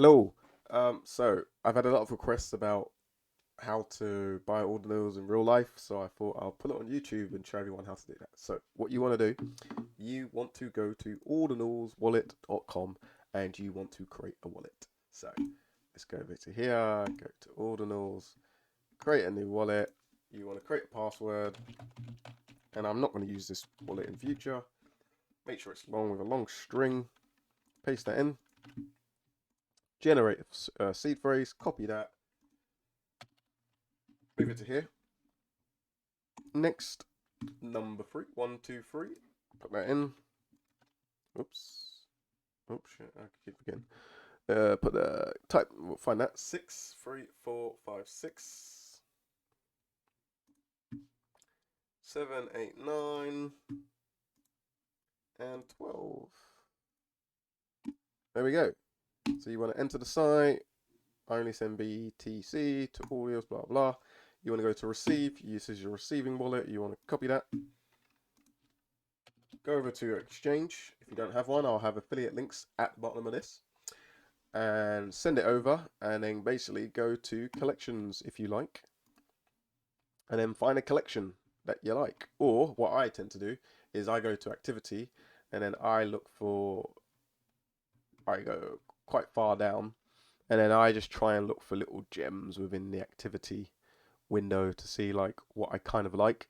Hello. So I've had a lot of requests about how to buy ordinals in real life, so I thought I'll put it on YouTube and show everyone how to do that. So what you want to do, you want to go to ordinalswallet.com and you want to create a wallet. So let's go over to here, go to ordinals, create a new wallet. You want to create a password, and I'm not going to use this wallet in future. Make sure it's long with a long string. Paste that in. Generate a seed phrase. Copy that. Move it to here. Next, number three, 1, 2, 3. Put that in. Oops. Oops, shit, I keep forgetting. Put the type. We'll find that 6, 3, 4, 5, 6, 7, 8, 9, and 12. There we go. So you want to enter the site. I only send BTC to audios, blah blah. You want to go to receive. This is your receiving wallet. You want to copy that. Go over to your exchange. If you don't have one, I'll have affiliate links at the bottom of this. And send it over, and then basically go to collections if you like, and then find a collection that you like. Or what I tend to do is I go to activity, and then I go quite far down, and then I just try and look for little gems within the activity window to see like what I kind of like.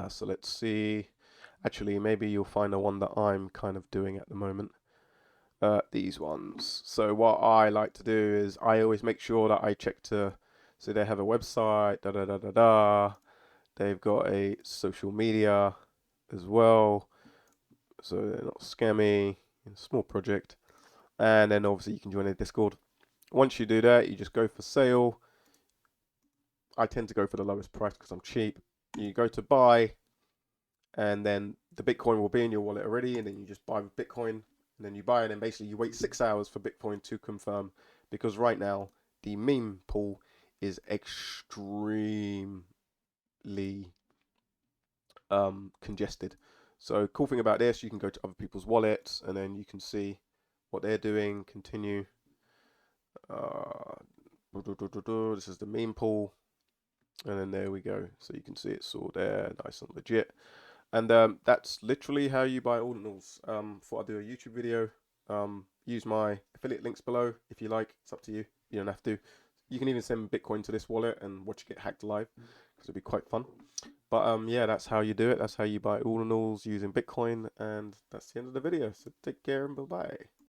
So let's see. Actually, maybe you'll find the one that I'm kind of doing at the moment. These ones. So what I like to do is I always make sure that I check so they have a website, da da da da da. They've got a social media as well, so they're not scammy. Small project, and then obviously you can join a Discord. Once you do that, you just go for sale. I tend to go for the lowest price because I'm cheap. You go to buy, and then the Bitcoin will be in your wallet already, and then you just buy with Bitcoin, and then you buy it, and basically you wait 6 hours for Bitcoin to confirm, because right now the meme pool is extremely congested. So cool thing about this, you can go to other people's wallets, and then you can see what they're doing. Continue. This is the meme pool, and then there we go. So you can see it's all there, nice and legit. And that's literally how you buy ordinals. Thought I'd do a YouTube video. Use my affiliate links below if you like. It's up to you. You don't have to. You can even send Bitcoin to this wallet and watch it get hacked live, because it'll be quite fun. But yeah, that's how you do it. That's how you buy ordinals using Bitcoin, and that's the end of the video. So take care and bye bye.